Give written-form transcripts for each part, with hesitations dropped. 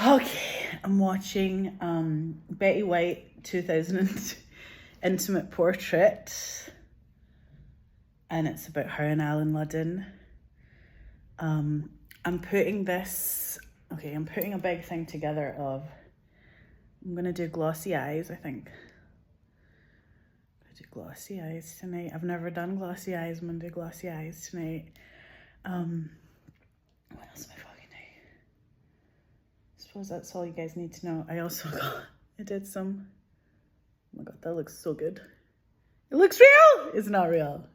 Okay, I'm watching Betty White 2000 Intimate Portrait, and it's about her and Alan Ludden. I'm putting a big thing together of, I'm gonna do glossy eyes, I think. I do glossy eyes tonight. I've never done glossy eyes. I'm gonna do glossy eyes tonight. What else am I fucking doing? I suppose that's all you guys need to know. I did some, oh my god, that looks so good. It looks real! It's not real.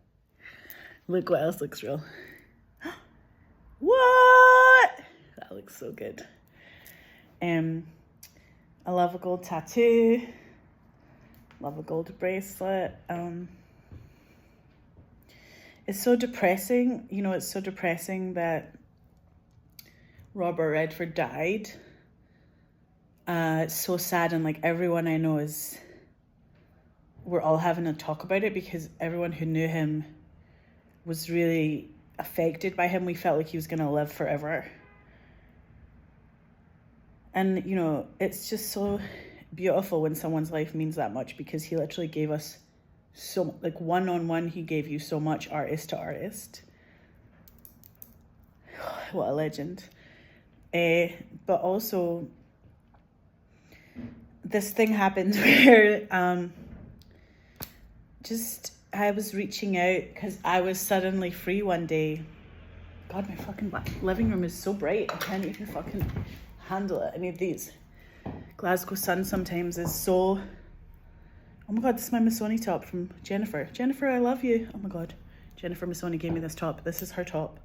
Look what else looks real. What? That looks so good. I love a gold tattoo. Love a gold bracelet. It's so depressing. You know, it's so depressing that Robert Redford died. It's so sad, and like everyone I know we're all having a talk about it because everyone who knew him was really affected by him. We felt like he was gonna live forever. And you know, it's just so beautiful when someone's life means that much, because he literally gave us so, like, one-on-one, he gave you so much, artist to artist. What a legend. But also, this thing happened where I was reaching out because I was suddenly free one day. God, my fucking living room is so bright. I can't even fucking handle it. I need these. Glasgow sun sometimes is so... Oh my god, this is my Missoni top from Jennifer. Jennifer, I love you. Oh my god. Jennifer Missoni gave me this top. This is her top.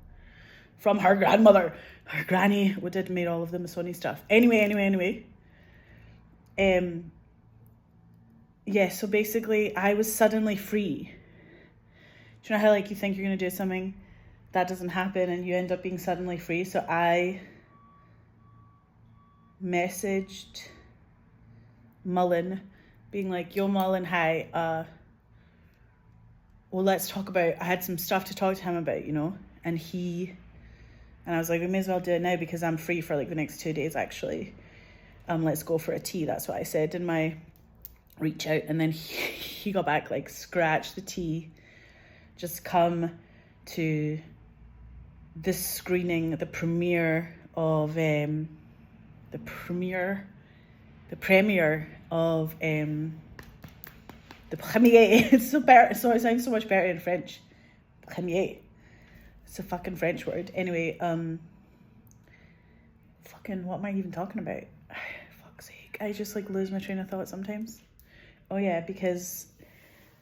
From her grandmother. Her granny did made all of the Missoni stuff. Anyway. Yeah, so basically I was suddenly free. Do you know how like you think you're going to do something, that doesn't happen, and you end up being suddenly free? So I messaged Mullan, being like, yo Mullan, hi, well, let's talk about, I had some stuff to talk to him about, you know, and I was like, we may as well do it now because I'm free for like the next 2 days actually. Let's go for a tea. That's what I said in my reach out. And then he got back like, scratch the tea, just come to this screening, the premiere of the premiere of the premiere. It's so better, so it sounds so much better in French. Premiere. It's a fucking French word. Anyway, fucking, what am I even talking about? Fuck's sake. I just like lose my train of thought sometimes. Oh yeah, because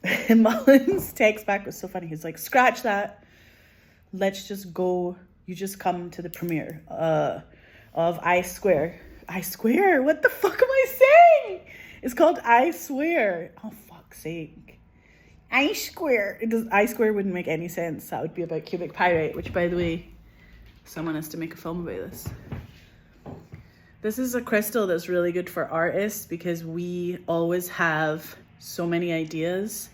Mullen's text back was so funny. He's like, scratch that. Let's just go. You just come to the premiere of I Swear. I Swear? What the fuck am I saying? It's called I Swear. Oh, fuck's sake. I Swear. I Swear wouldn't make any sense. That would be about cubic pyrite, which, by the way, someone has to make a film about this. This is a crystal that's really good for artists because we always have so many ideas,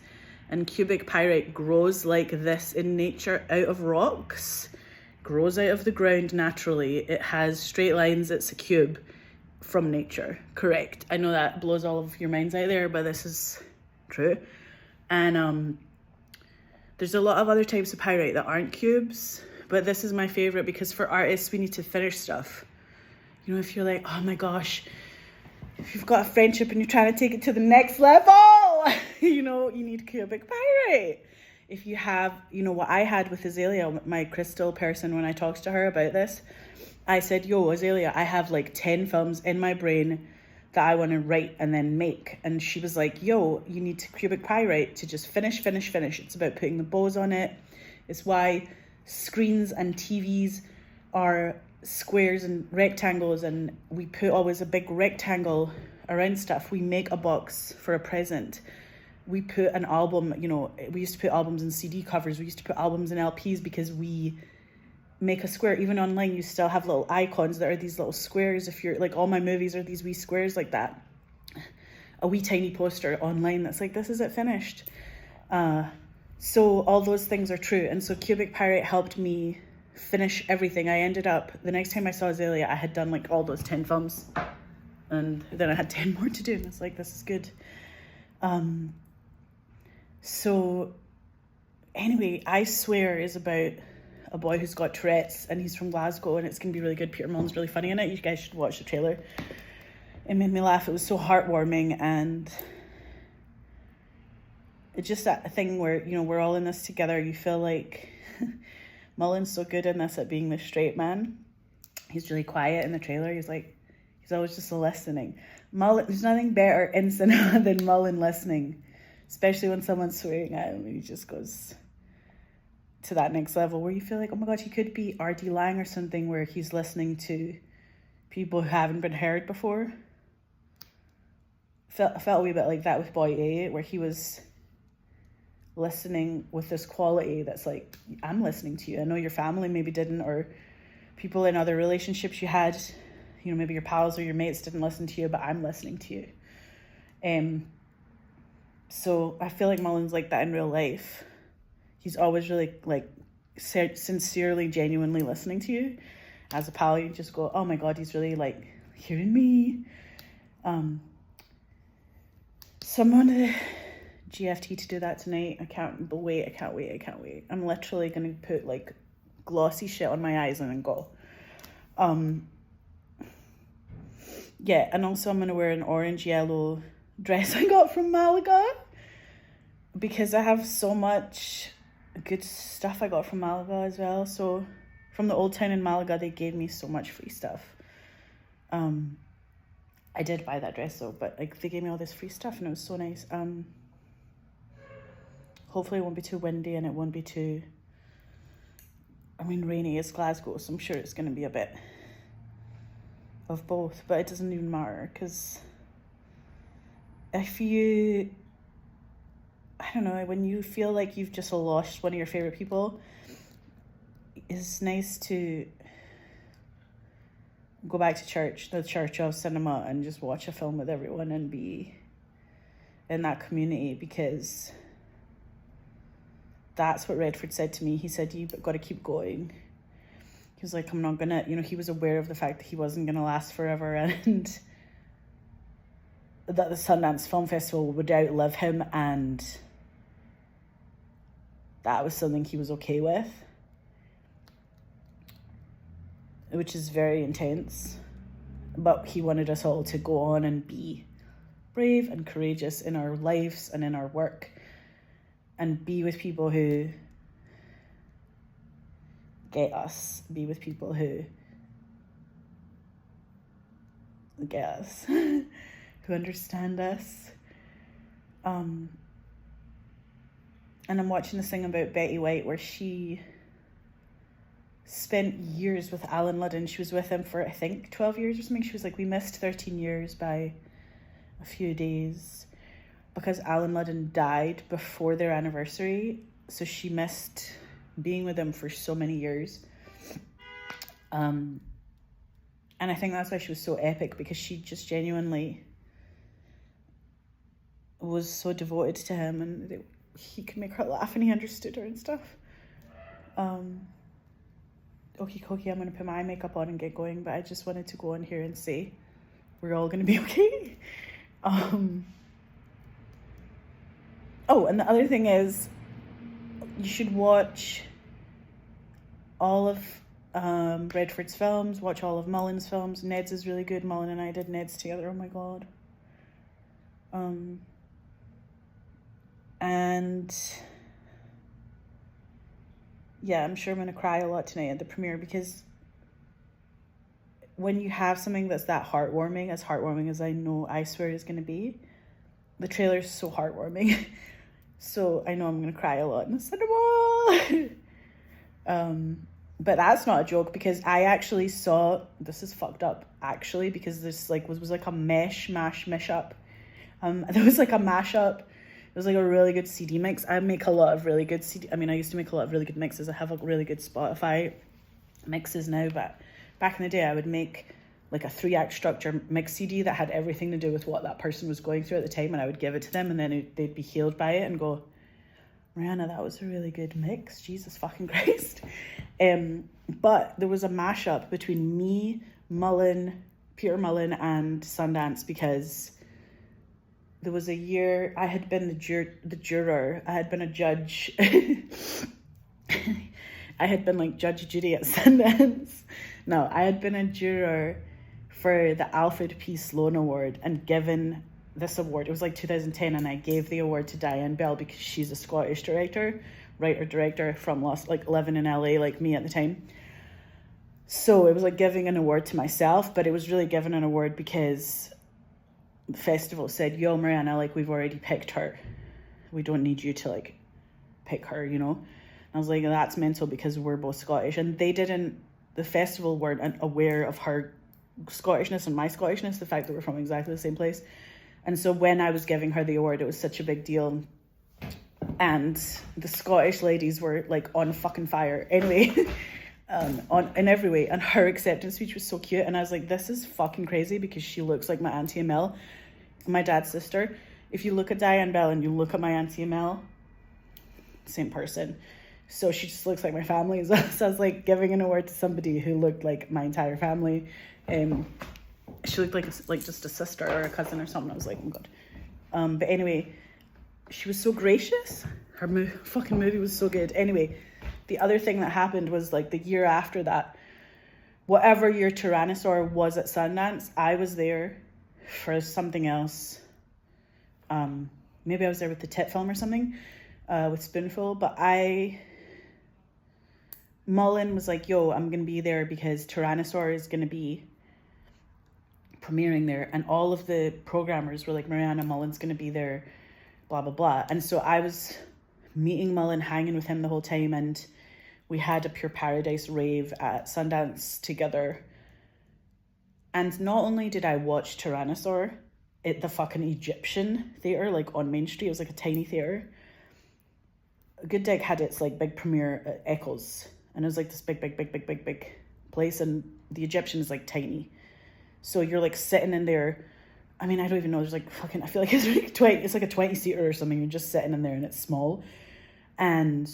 and cubic pyrite grows like this in nature out of rocks, grows out of the ground naturally. It has straight lines. It's a cube from nature. Correct. I know that blows all of your minds out there, but this is true. And there's a lot of other types of pyrite that aren't cubes, but this is my favorite because for artists, we need to finish stuff. You know, if you're like, oh my gosh, if you've got a friendship and you're trying to take it to the next level, you know, you need cubic pyrite. If you have, you know, what I had with Azalea, my crystal person, when I talked to her about this, I said, yo, Azalea, I have like 10 films in my brain that I want to write and then make. And she was like, yo, you need to cubic pyrite to just finish. It's about putting the bows on it. It's why screens and TVs are squares and rectangles, and we put always a big rectangle around stuff. We make a box for a present. We put an album, you know, we used to put albums in CD covers. We used to put albums in LPs because we make a square. Even online, you still have little icons that are these little squares. If you're like, all my movies are these wee squares like that. A wee tiny poster online that's like, this is it finished. So all those things are true. And so cubic pyrite helped me finish everything. I ended up, the next time I saw Azalea, I had done like all those 10 films, and then I had 10 more to do, and I was like, this is good. So anyway, I Swear is about a boy who's got Tourette's, and he's from Glasgow, and it's gonna be really good. Peter Mullan's really funny in it. You guys should watch the trailer. It made me laugh. It was so heartwarming, and it's just that thing where, you know, we're all in this together. You feel like Mullan's so good in this at being the straight man. He's really quiet in the trailer. He's always just listening. There's nothing better in cinema than Mullan listening, especially when someone's swearing at him, and he just goes to that next level where you feel like, oh my God, he could be R.D. Laing or something, where he's listening to people who haven't been heard before. I felt a wee bit like that with Boy A, where he was listening with this quality that's like, I'm listening to you. I know your family maybe didn't, or people in other relationships you had, you know, maybe your pals or your mates didn't listen to you, but I'm listening to you. So I feel like Mullan's like that in real life. He's always really like sincerely, genuinely listening to you. As a pal, you just go, oh my God, he's really like hearing me. So I'm on the GFT to do that tonight. I can't wait. I'm literally going to put like glossy shit on my eyes and then go. Yeah, and also I'm going to wear an orange yellow dress I got from Malaga, because I have so much good stuff I got from Malaga as well. So from the old town in Malaga, they gave me so much free stuff. I did buy that dress though, but like they gave me all this free stuff and it was so nice. Hopefully it won't be too windy and it won't be too, rainy. It's Glasgow, so I'm sure it's going to be a bit of both, but it doesn't even matter, because if you, I don't know, when you feel like you've just lost one of your favorite people, it's nice to go back to church, the church of cinema, and just watch a film with everyone and be in that community, because that's what Redford said to me. He said, you've got to keep going. He was like, I'm not gonna, he was aware of the fact that he wasn't gonna last forever, and that the Sundance Film Festival would outlive him, and that was something he was okay with, which is very intense. But he wanted us all to go on and be brave and courageous in our lives and in our work, and be with people who get us, be with people who get us, who understand us. And I'm watching this thing about Betty White where she spent years with Alan Ludden. She was with him for, I think, 12 years or something. She was like, we missed 13 years by a few days because Alan Ludden died before their anniversary. So she missed being with him for so many years. And I think that's why she was so epic, because she just genuinely was so devoted to him, and he could make her laugh and he understood her and stuff. Okie dokie, I'm going to put my eye makeup on and get going, but I just wanted to go on here and say we're all going to be okay. Oh, and the other thing is, you should watch all of Redford's films, watch all of Mullan's films. Ned's is really good. Mullan and I did Ned's together. Oh my God. And yeah, I'm sure I'm going to cry a lot tonight at the premiere, because when you have something that's that heartwarming as I know I Swear is going to be, the trailer is so heartwarming. So I know I'm going to cry a lot in the cinema. But that's not a joke, because I actually saw, this is fucked up actually, because this like was like a mash-up. There was like a mashup. It was like a really good CD mix. I make a lot of really good CD. I used to make a lot of really good mixes. I have a really good Spotify mixes now, but back in the day I would make like a 3-act structure mix CD that had everything to do with what that person was going through at the time, and I would give it to them, and then they'd be healed by it and go, Mariana, that was a really good mix. Jesus fucking Christ. But there was a mashup between me, Mullan, Peter Mullan, and Sundance, because there was a year I had been the juror. I had been a judge. I had been like Judge Judy at Sundance. No, I had been a juror for the Alfred P. Sloan Award and given this award. It was like 2010, and I gave the award to Diane Bell because she's a Scottish writer-director from living in LA like me at the time. So it was like giving an award to myself, but it was really giving an award because the festival said, yo, Mariana, like, we've already picked her. We don't need you to like pick her, you know? And I was like, that's mental because we're both Scottish. And the festival weren't aware of her Scottishness and my Scottishness, the fact that we're from exactly the same place. And so when I was giving her the award, it was such a big deal. And the Scottish ladies were like on fucking fire. Anyway, in every way. And her acceptance speech was so cute. And I was like, this is fucking crazy because she looks like my Auntie Amel, my dad's sister. If you look at Diane Bell and you look at my Auntie Amel, same person. So she just looks like my family as well. So I was like giving an award to somebody who looked like my entire family. She looked like just a sister or a cousin or something. I was like, oh God. But anyway, she was so gracious. Her fucking movie was so good. Anyway, the other thing that happened was like the year after that, whatever year Tyrannosaur was at Sundance, I was there for something else. Maybe I was there with the Tit film or something, with Spoonful. But Mullan was like, yo, I'm going to be there because Tyrannosaur is going to be premiering there. And all of the programmers were like, Mariana, Mullan's going to be there, blah, blah, blah. And so I was meeting Mullan, hanging with him the whole time. And we had a Pure Paradise rave at Sundance together. And not only did I watch Tyrannosaur at the fucking Egyptian theatre, like on Main Street, it was like a tiny theatre. Good Dig had its like big premiere at Eccles. And it was like this big place. And the Egyptian is like tiny. So you're like sitting in there. I mean, I don't even know. There's like fucking, I feel like it's like 20, it's like a 20-seater or something. You're just sitting in there and it's small. And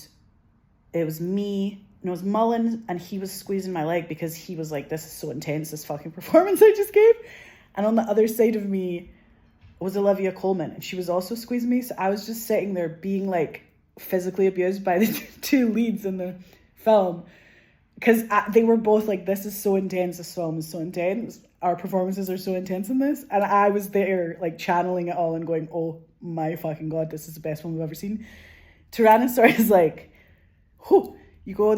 it was Mullan, and he was squeezing my leg because he was like, this is so intense, this fucking performance I just gave. And on the other side of me was Olivia Colman, and she was also squeezing me. So I was just sitting there being like physically abused by the two leads in the film. Because they were both like, this is so intense, this film is so intense. Our performances are so intense in this. And I was there like channeling it all and going, oh my fucking God, this is the best film we've ever seen. Tyrannosaur is like, whew, you go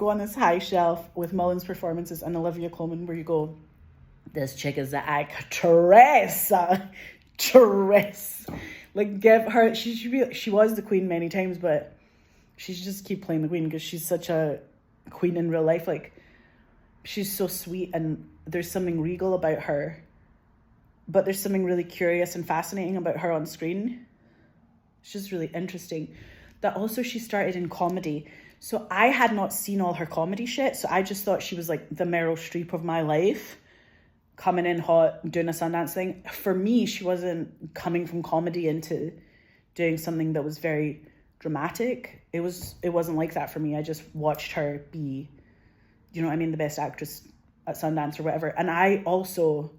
on this high shelf with Mullan's performances and Olivia Colman where you go, this chick is the actress. Like, give her, she was the queen many times, but she should just keep playing the queen because she's such a queen in real life. Like, she's so sweet and there's something regal about her, but there's something really curious and fascinating about her on screen. It's just really interesting. That also she started in comedy. So I had not seen all her comedy shit. So I just thought she was like the Meryl Streep of my life, coming in hot, doing a Sundance thing. For me, she wasn't coming from comedy into doing something that was very dramatic. It wasn't like that for me. I just watched her be, you know what I mean, the best actress at Sundance or whatever. And I also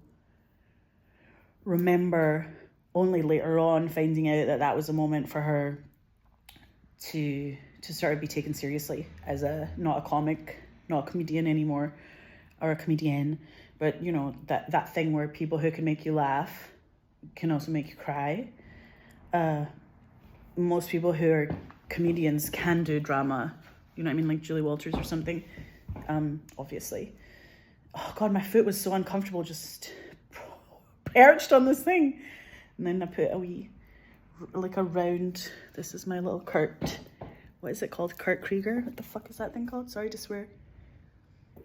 remember only later on finding out that was a moment for her to sort of be taken seriously as not a comic, not a comedian anymore, or a comedian, but you know, that thing where people who can make you laugh can also make you cry. Most people who are comedians can do drama, you know what I mean, like Julie Walters or something, obviously. Oh God, my foot was so uncomfortable just perched on this thing. And then I put a round, this is my little Kurt, what is it called? Kurt Krieger? What the fuck is that thing called? Sorry to swear.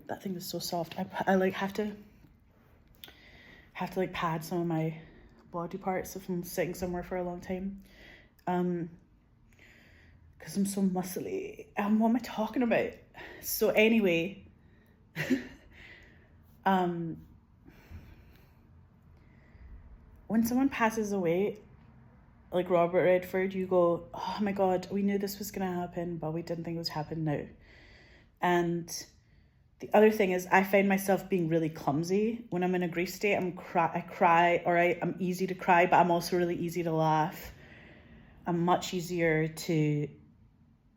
That thing is so soft. I like have to like pad some of my body parts if I'm sitting somewhere for a long time. Because I'm so muscly. What am I talking about? So anyway, when someone passes away, like Robert Redford, you go, oh my God, we knew this was going to happen, but we didn't think it would happen now. And the other thing is I find myself being really clumsy when I'm in a grief state. I cry, or I'm easy to cry, but I'm also really easy to laugh. I'm much easier to,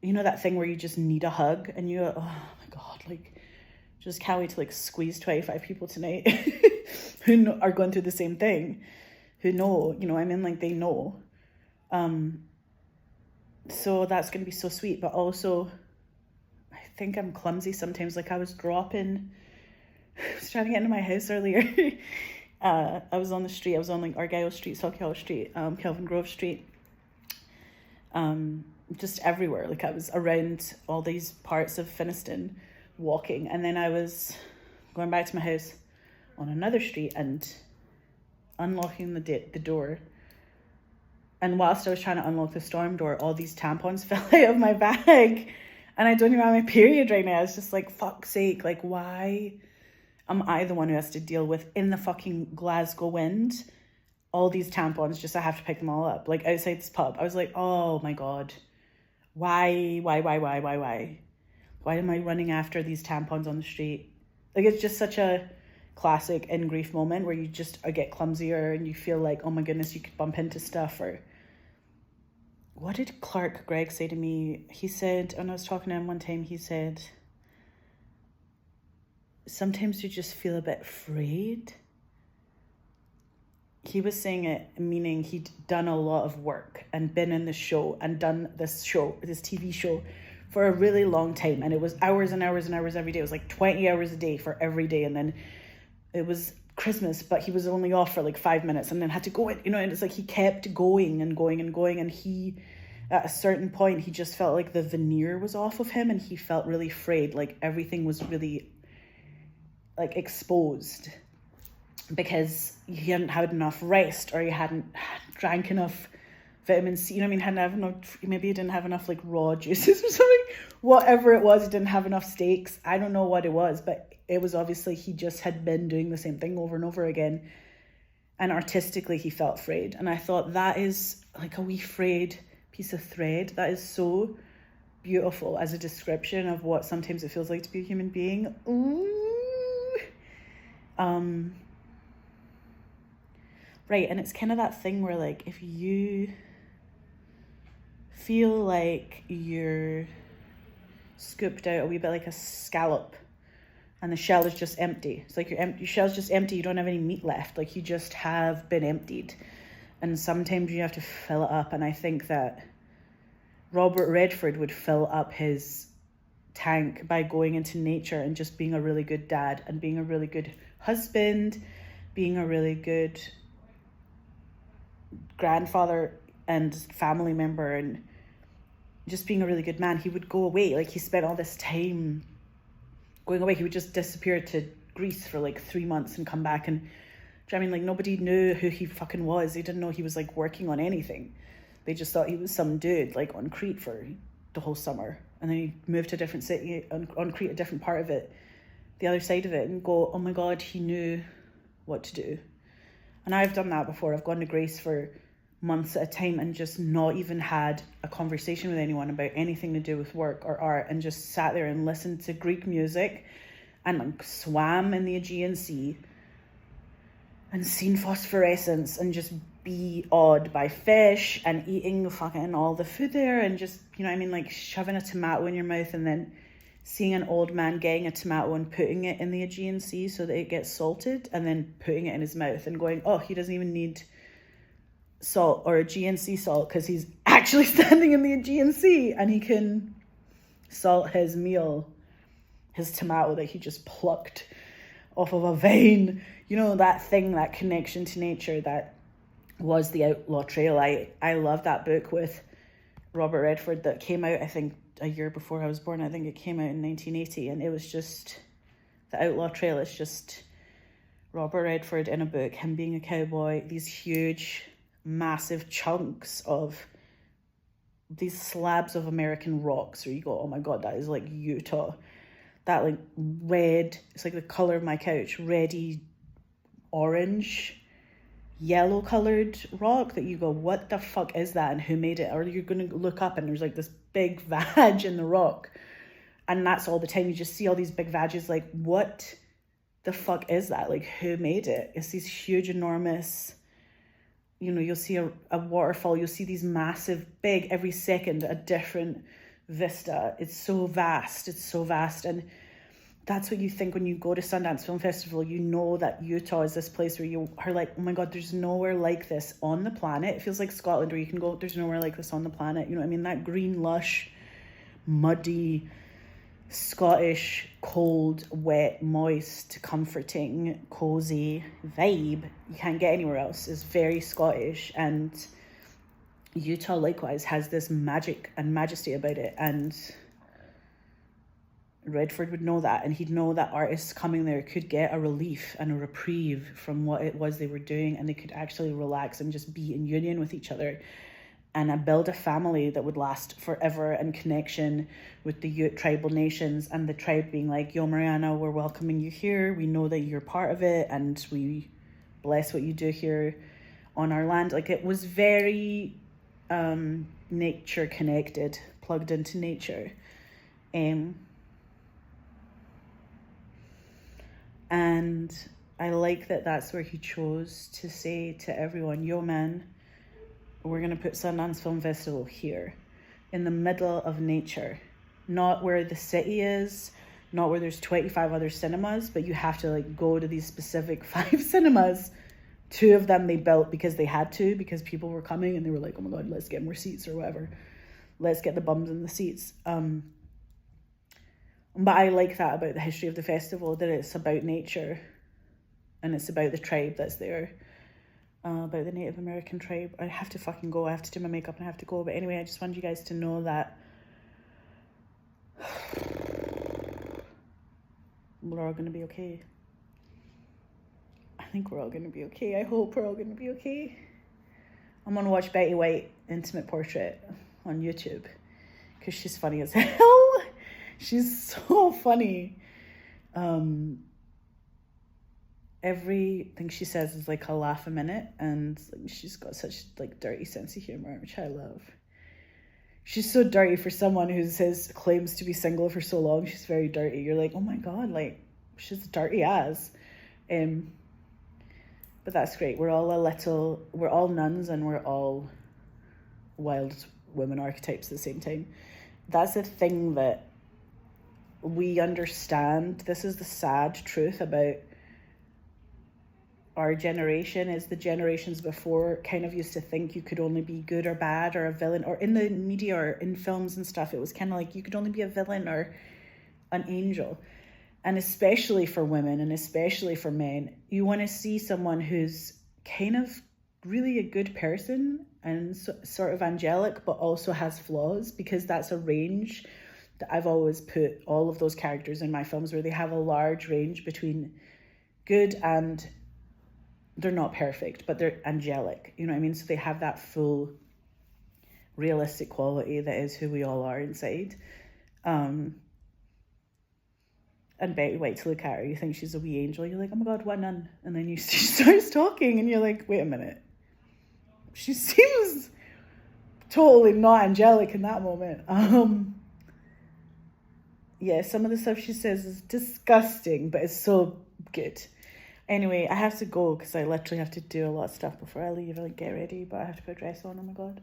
that thing where you just need a hug and you, oh my God, like, just can't wait to like squeeze 25 people tonight who are going through the same thing, who know, like they know. So that's going to be so sweet, but also I think I'm clumsy sometimes. Like I was trying to get into my house earlier. I was on the street. I was on like Argyle Street, Sauchiehall Street, Kelvin Grove Street. Just everywhere. Like I was around all these parts of Finniston walking, and then I was going back to my house on another street and unlocking the door. And whilst I was trying to unlock the storm door, all these tampons fell out of my bag. And I don't even have my period right now. It's just like, fuck's sake, like why am I the one who has to deal with, in the fucking Glasgow wind, all these tampons, just I have to pick them all up, like outside this pub. I was like, oh my God, why? Why am I running after these tampons on the street? Like, it's just such a classic in grief moment where you just get clumsier and you feel like, oh my goodness, you could bump into stuff. Or what did Clark Gregg say to me? He said, when I was talking to him one time, he said, sometimes you just feel a bit afraid. He was saying it, meaning he'd done a lot of work and been in the show and done this TV show for a really long time. And it was hours and hours and hours every day. It was like 20 hours a day for every day. And then it was Christmas, but he was only off for like 5 minutes and then had to go in, and it's like he kept going and going and going. And he, at a certain point, he just felt like the veneer was off of him and he felt really afraid. Like everything was really like exposed because he hadn't had enough rest, or he hadn't drank enough vitamin C, hadn't have enough, maybe he didn't have enough like raw juices or something, whatever it was, he didn't have enough steaks. I don't know what it was, but it was obviously he just had been doing the same thing over and over again, and artistically he felt frayed. And I thought, that is like a wee frayed piece of thread. That is so beautiful as a description of what sometimes it feels like to be a human being. Ooh. Right, and it's kind of that thing where like if you feel like you're scooped out a wee bit like a scallop and the shell is just empty. It's like your shell's just empty, you don't have any meat left, like you just have been emptied. And sometimes you have to fill it up, and I think that Robert Redford would fill up his tank by going into nature and just being a really good dad and being a really good husband, being a really good grandfather and family member, and just being a really good man. He would go away, like he spent all this time going away. He would just disappear to Greece for like 3 months and come back, and like nobody knew who he fucking was. They didn't know he was like working on anything. They just thought he was some dude like on Crete for the whole summer, and then he moved to a different city on Crete, a different part of it, the other side of it, and go, oh my God, he knew what to do. And I've done that before. I've gone to Greece for months at a time and just not even had a conversation with anyone about anything to do with work or art, and just sat there and listened to Greek music and like swam in the Aegean Sea and seen phosphorescence and just be awed by fish and eating fucking all the food there, and just, like shoving a tomato in your mouth and then seeing an old man getting a tomato and putting it in the Aegean Sea so that it gets salted, and then putting it in his mouth and going, oh, he doesn't even need salt or Aegean Sea salt because he's actually standing in the Aegean Sea and he can salt his meal, his tomato that he just plucked off of a vein. That thing, that connection to nature that was The Outlaw Trail. I love that book with Robert Redford that came out, I think, a year before I was born. I think it came out in 1980, and it was just The Outlaw Trail. It's just Robert Redford in a book, him being a cowboy, these huge, massive chunks of these slabs of American rocks where you go, oh my God, that is like Utah. That like red, it's like the color of my couch, reddy, orange, yellow colored rock that you go, what the fuck is that and who made it? Or you're going to look up and there's like this big vag in the rock, And that's all the time. You just see all these big vages, like, what the fuck is that? Like, who made it? It's these huge, enormous, you know, you'll see a waterfall. You'll see these massive, big, every second, a different vista. It's so vast. It's so vast. And that's what you think when you go to Sundance Film Festival. You know that Utah is this place where you are like, oh my God, there's nowhere like this on the planet. It feels like Scotland where you can go, there's nowhere like this on the planet. You know what I mean? That green, lush, muddy, Scottish, cold, wet, moist, comforting, cozy vibe you can't get anywhere else. It's very Scottish, and Utah likewise has this magic and majesty about it, and Redford would know that, and he'd know that artists coming there could get a relief and a reprieve from what it was they were doing, and they could actually relax and just be in union with each other and build a family that would last forever, and connection with the Ute tribal nations, and the tribe being like, yo, Mariana, we're welcoming you here. We know that you're part of it, and we bless what you do here on our land. Like, it was very nature connected, plugged into nature. And I like that that's where he chose to say to everyone, yo, man, we're going to put Sundance Film Festival here in the middle of nature, not where the city is, not where there's 25 other cinemas, but you have to like go to these specific 5 cinemas. 2 of them they built because they had to, because people were coming and they were like, oh my God, let's get more seats or whatever. Let's get the bums in the seats. But I like that about the history of the festival, that it's about nature and it's about the tribe that's there. About the Native American tribe. I have to fucking go. I have to do my makeup and I have to go. But anyway, I just wanted you guys to know that we're all going to be okay. I think we're all going to be okay. I hope we're all going to be okay. I'm going to watch Betty White Intimate Portrait on YouTube because she's funny as hell. She's so funny. Everything she says is like a laugh a minute, and she's got such like dirty sense of humor, which I love. She's so dirty for someone who claims to be single for so long. She's very dirty. You're like, oh my God, like she's dirty as. But that's great. We're all nuns and we're all wild women archetypes at the same time. That's the thing that we understand. This is the sad truth about our generation, is the generations before kind of used to think you could only be good or bad or a villain, or in the media or in films and stuff, it was kind of like you could only be a villain or an angel. And especially for women and especially for men, you want to see someone who's kind of really a good person and sort of angelic, but also has flaws, because that's a range that I've always put all of those characters in my films, where they have a large range between good and they're not perfect, but they're angelic, you know what I mean? So they have that full realistic quality that is who we all are inside. And Betty White, to look at her, you think she's a wee angel, you're like, oh my God, what nun? And then she starts talking and you're like, wait a minute, she seems totally not angelic in that moment. Yeah, some of the stuff she says is disgusting, but it's so good. Anyway, I have to go because I literally have to do a lot of stuff before I leave. Like, get ready, but I have to put a dress on. Oh my God.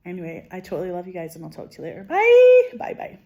Anyway, I totally love you guys, and I'll talk to you later. Bye. Bye.